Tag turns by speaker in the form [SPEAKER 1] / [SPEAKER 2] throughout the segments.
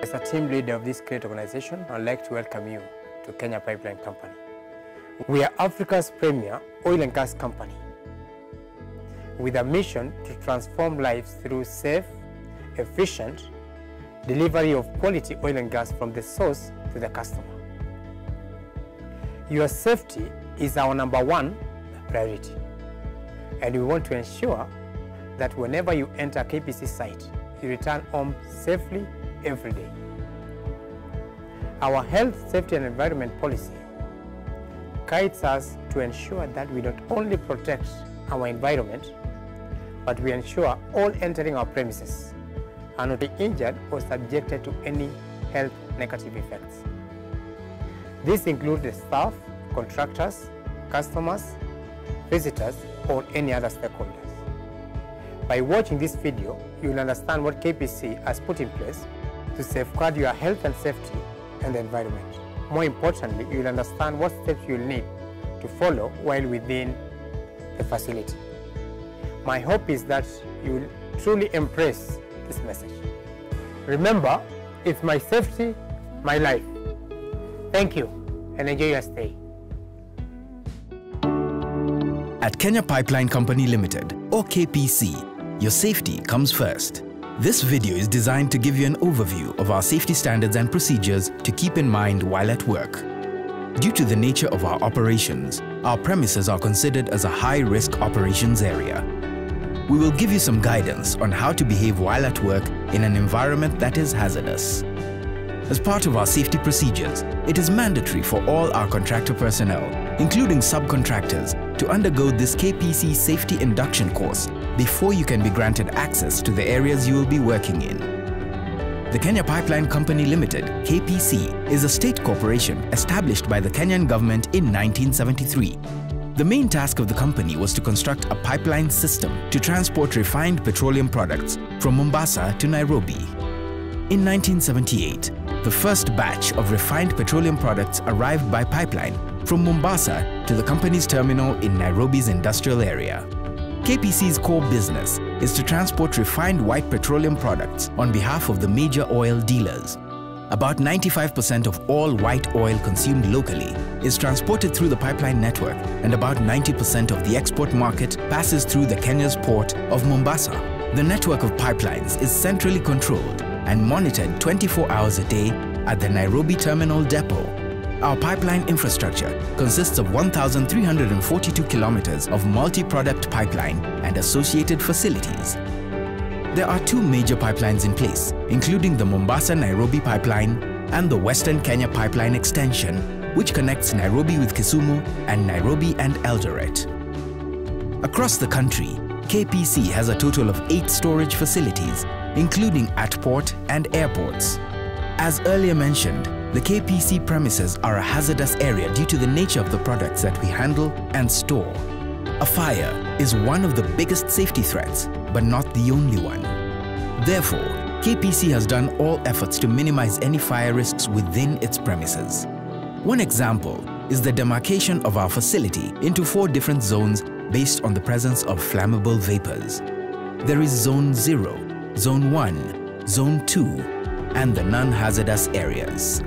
[SPEAKER 1] As a team leader of this great organization, I'd like to welcome you to Kenya Pipeline Company. We are Africa's premier oil and gas company with a mission to transform lives through safe, efficient delivery of quality oil and gas from the source to the customer. Your safety is our #1 priority, and we want to ensure that whenever you enter a KPC site, you return home safely every day. Our health, safety and environment policy guides us to ensure that we not only protect our environment, but we ensure all entering our premises are not injured or subjected to any health negative effects. This includes the staff, contractors, customers, visitors, or any other stakeholders. By watching this video, you will understand what KPC has put in place to safeguard your health and safety and the environment. More importantly, you will understand what steps you will need to follow while within the facility. My hope is that you will truly embrace this message. Remember, it's my safety, my life. Thank you and enjoy your stay.
[SPEAKER 2] At Kenya Pipeline Company Limited, or KPC, your safety comes first. This video is designed to give you an overview of our safety standards and procedures to keep in mind while at work. Due to the nature of our operations, our premises are considered as a high-risk operations area. We will give you some guidance on how to behave while at work in an environment that is hazardous. As part of our safety procedures, it is mandatory for all our contractor personnel, including subcontractors, to undergo this KPC safety induction course before you can be granted access to the areas you will be working in. The Kenya Pipeline Company Limited, KPC, is a state corporation established by the Kenyan government in 1973. The main task of the company was to construct a pipeline system to transport refined petroleum products from Mombasa to Nairobi. In 1978, the first batch of refined petroleum products arrived by pipeline from Mombasa to the company's terminal in Nairobi's industrial area. KPC's core business is to transport refined white petroleum products on behalf of the major oil dealers. About 95% of all white oil consumed locally is transported through the pipeline network, and about 90% of the export market passes through the Kenya's port of Mombasa. The network of pipelines is centrally controlled and monitored 24 hours a day at the Nairobi Terminal Depot. Our pipeline infrastructure consists of 1,342 kilometers of multi-product pipeline and associated facilities. There are two major pipelines in place, including the Mombasa-Nairobi pipeline and the Western Kenya pipeline extension, which connects Nairobi with Kisumu and Nairobi and Eldoret. Across the country, KPC has a total of 8 storage facilities, including at port and airports. As earlier mentioned, the KPC premises are a hazardous area due to the nature of the products that we handle and store. A fire is one of the biggest safety threats, but not the only one. Therefore, KPC has done all efforts to minimize any fire risks within its premises. One example is the demarcation of our facility into 4 different zones based on the presence of flammable vapors. There is Zone 0, Zone 1, Zone 2, and the non-hazardous areas.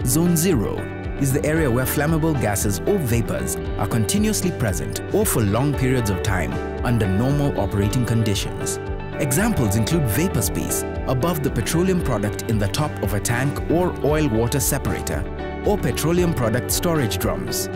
[SPEAKER 2] Zone 0 is the area where flammable gases or vapors are continuously present or for long periods of time under normal operating conditions. Examples include vapor space above the petroleum product in the top of a tank or oil-water separator, or petroleum product storage drums.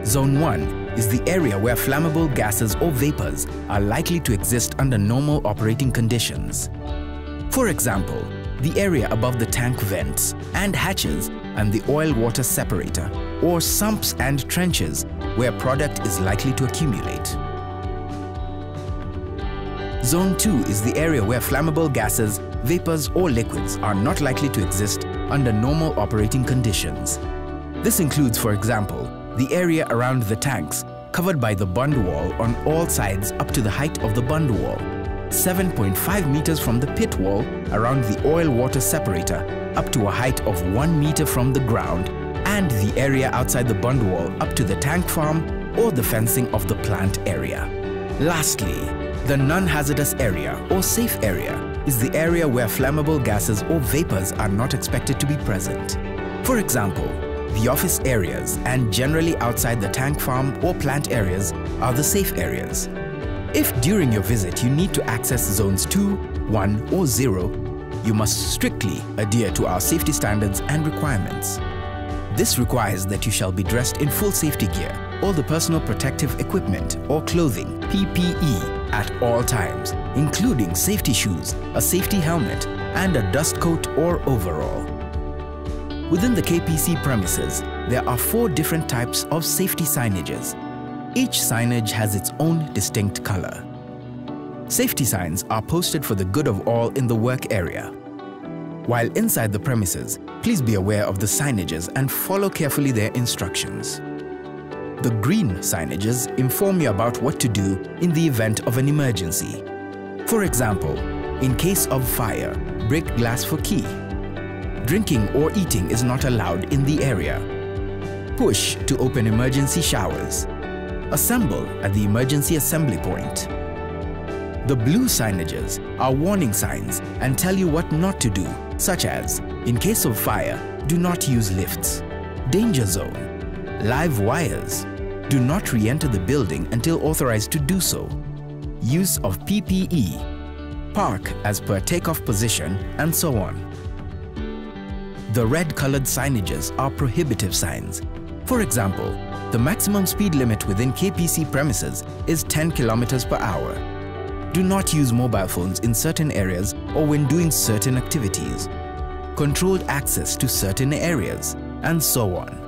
[SPEAKER 2] Zone 1 is the area where flammable gases or vapors are likely to exist under normal operating conditions. For example, the area above the tank vents and hatches and the oil-water separator, or sumps and trenches where product is likely to accumulate. Zone 2 is the area where flammable gases, vapors or liquids are not likely to exist under normal operating conditions. This includes, for example, the area around the tanks covered by the bund wall on all sides up to the height of the bund wall, 7.5 meters from the pit wall around the oil-water separator up to a height of 1 meter from the ground, and the area outside the bund wall up to the tank farm or the fencing of the plant area. Lastly, the non-hazardous area or safe area is the area where flammable gases or vapors are not expected to be present. For example, the office areas and generally outside the tank farm or plant areas are the safe areas. If during your visit you need to access zones 2, 1 or 0, you must strictly adhere to our safety standards and requirements. This requires that you shall be dressed in full safety gear, all the personal protective equipment or clothing, PPE, at all times, including safety shoes, a safety helmet, and a dust coat or overall. Within the KPC premises, there are 4 different types of safety signages. Each signage has its own distinct color. Safety signs are posted for the good of all in the work area. While inside the premises, please be aware of the signages and follow carefully their instructions. The green signages inform you about what to do in the event of an emergency. For example, in case of fire, break glass for key. Drinking or eating is not allowed in the area. Push to open emergency showers. Assemble at the emergency assembly point. The blue signages are warning signs and tell you what not to do, such as, in case of fire, do not use lifts. Danger zone. Live wires. Do not re-enter the building until authorized to do so. Use of PPE. Park as per takeoff position, and so on. The red-colored signages are prohibitive signs. For example, the maximum speed limit within KPC premises is 10 km per hour. Do not use mobile phones in certain areas or when doing certain activities. Controlled access to certain areas, and so on.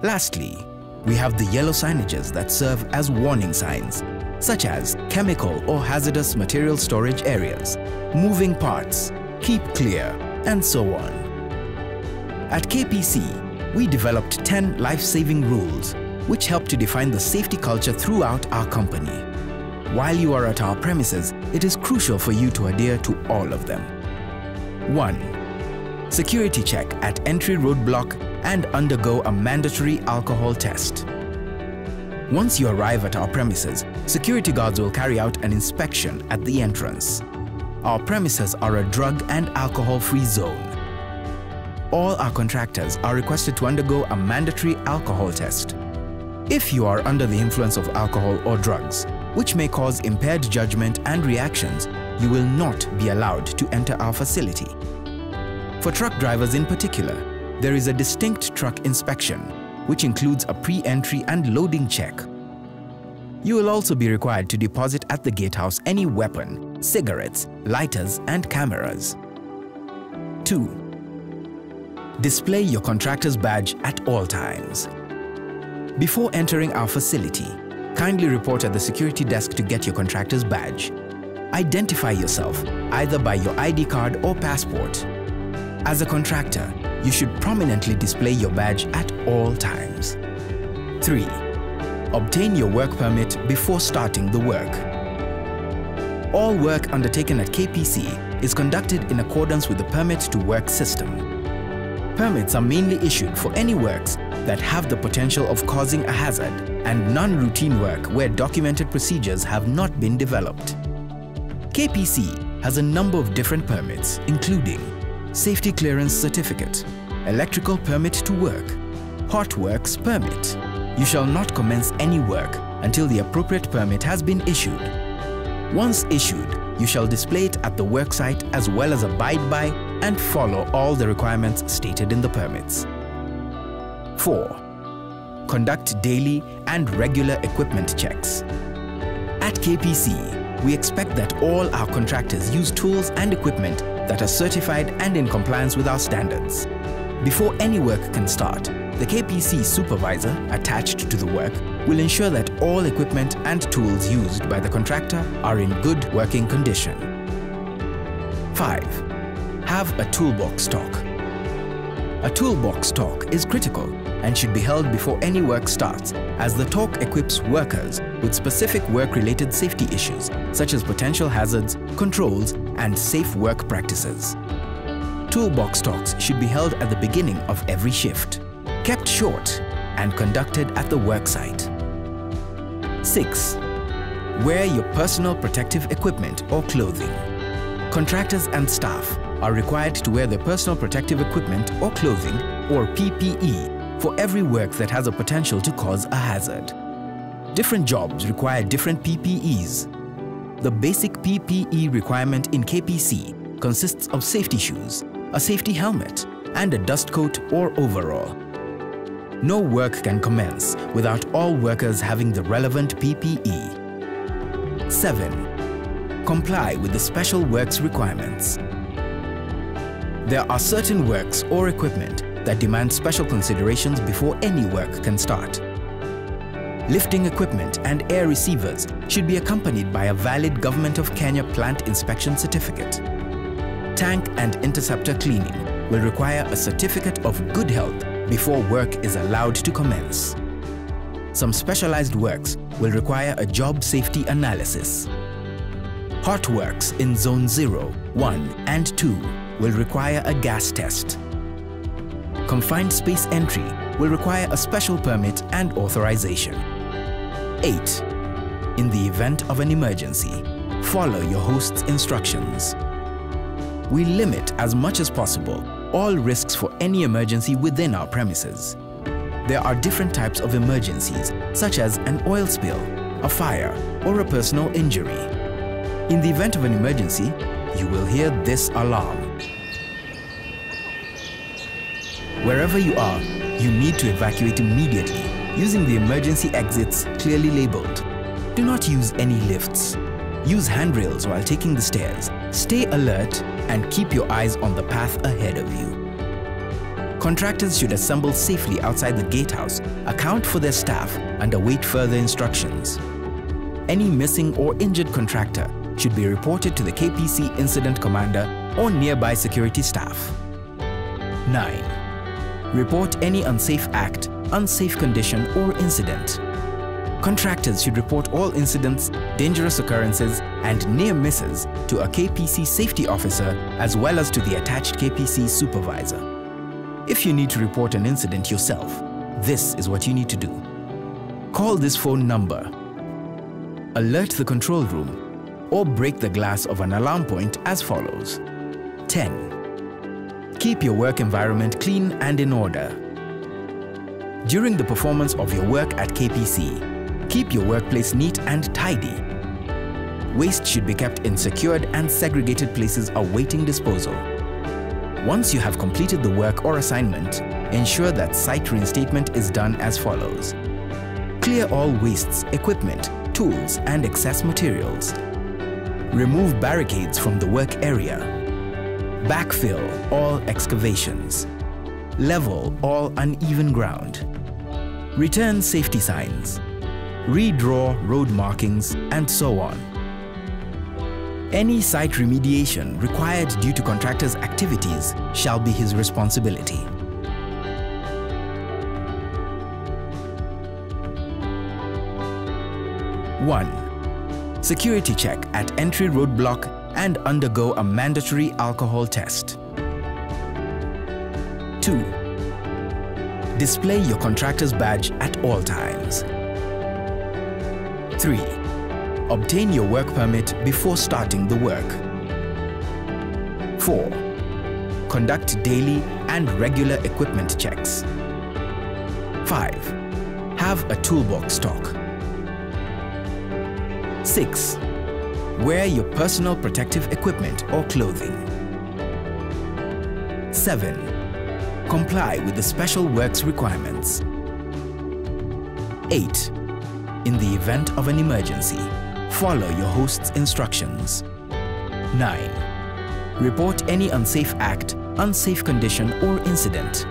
[SPEAKER 2] Lastly, we have the yellow signages that serve as warning signs, such as chemical or hazardous material storage areas, moving parts, keep clear, and so on. At KPC, we developed 10 life-saving rules, which help to define the safety culture throughout our company. While you are at our premises, it is crucial for you to adhere to all of them. 1. Security check at entry roadblock and undergo a mandatory alcohol test. Once you arrive at our premises, security guards will carry out an inspection at the entrance. Our premises are a drug and alcohol-free zone. All our contractors are requested to undergo a mandatory alcohol test. If you are under the influence of alcohol or drugs, which may cause impaired judgment and reactions, you will not be allowed to enter our facility. For truck drivers in particular, there is a distinct truck inspection, which includes a pre-entry and loading check. You will also be required to deposit at the gatehouse any weapon, cigarettes, lighters, and cameras. 2. Display your contractor's badge at all times. Before entering our facility, kindly report at the security desk to get your contractor's badge. Identify yourself either by your ID card or passport. As a contractor, you should prominently display your badge at all times. 3. Obtain your work permit before starting the work. All work undertaken at KPC is conducted in accordance with the Permit to Work system. Permits are mainly issued for any works that have the potential of causing a hazard and non-routine work where documented procedures have not been developed. KPC has a number of different permits, including Safety Clearance Certificate, Electrical Permit to Work, Hot Works Permit. You shall not commence any work until the appropriate permit has been issued. Once issued, you shall display it at the worksite as well as abide by and follow all the requirements stated in the permits. 4. Conduct daily and regular equipment checks. At KPC, we expect that all our contractors use tools and equipment that are certified and in compliance with our standards. Before any work can start, the KPC supervisor attached to the work will ensure that all equipment and tools used by the contractor are in good working condition. 5. Have a toolbox talk. A toolbox talk is critical and should be held before any work starts, as the talk equips workers with specific work-related safety issues such as potential hazards, controls, and safe work practices. Toolbox talks should be held at the beginning of every shift, kept short, and conducted at the work site. 6. Wear your personal protective equipment or clothing. Contractors and staff are required to wear their personal protective equipment or clothing, or PPE, for every work that has a potential to cause a hazard. Different jobs require different PPEs. The basic PPE requirement in KPC consists of safety shoes, a safety helmet, and a dust coat or overall. No work can commence without all workers having the relevant PPE. 7. Comply with the special works requirements. There are certain works or equipment that demand special considerations before any work can start. Lifting equipment and air receivers should be accompanied by a valid Government of Kenya plant inspection certificate. Tank and interceptor cleaning will require a certificate of good health before work is allowed to commence. Some specialized works will require a job safety analysis. Hot works in Zone 0, 1 and 2 will require a gas test. Confined space entry will require a special permit and authorization. 8. In the event of an emergency, follow your host's instructions. We limit as much as possible all risks for any emergency within our premises. There are different types of emergencies, such as an oil spill, a fire, or a personal injury. In the event of an emergency, you will hear this alarm. Wherever you are, you need to evacuate immediately using the emergency exits clearly labeled. Do not use any lifts. Use handrails while taking the stairs. Stay alert and keep your eyes on the path ahead of you. Contractors should assemble safely outside the gatehouse, account for their staff, and await further instructions. Any missing or injured contractor should be reported to the KPC incident commander or nearby security staff. 9. Report any unsafe act, unsafe condition, or incident. Contractors should report all incidents, dangerous occurrences, and near misses to a KPC safety officer as well as to the attached KPC supervisor. If you need to report an incident yourself, this is what you need to do. Call this phone number, alert the control room, or break the glass of an alarm point as follows. 10. Keep your work environment clean and in order. During the performance of your work at KPC, keep your workplace neat and tidy. Waste should be kept in secured and segregated places awaiting disposal. Once you have completed the work or assignment, ensure that site reinstatement is done as follows. Clear all wastes, equipment, tools, and excess materials. Remove barricades from the work area. Backfill all excavations. Level all uneven ground. Return safety signs. Redraw road markings, and so on. Any site remediation required due to contractor's activities shall be his responsibility. One, security check at entry roadblock and undergo a mandatory alcohol test. 2. Display your contractor's badge at all times. 3. Obtain your work permit before starting the work. 4. Conduct daily and regular equipment checks. 5. Have a toolbox stock. 6. Wear your personal protective equipment or clothing. 7. Comply with the special works requirements. 8. In the event of an emergency, follow your host's instructions. 9. Report any unsafe act, unsafe condition, or incident.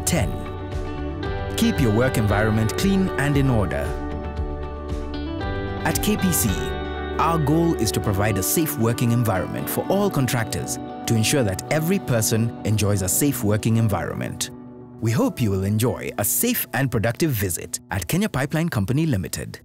[SPEAKER 2] 10. Keep your work environment clean and in order. At KPC, our goal is to provide a safe working environment for all contractors to ensure that every person enjoys a safe working environment. We hope you will enjoy a safe and productive visit at Kenya Pipeline Company Limited.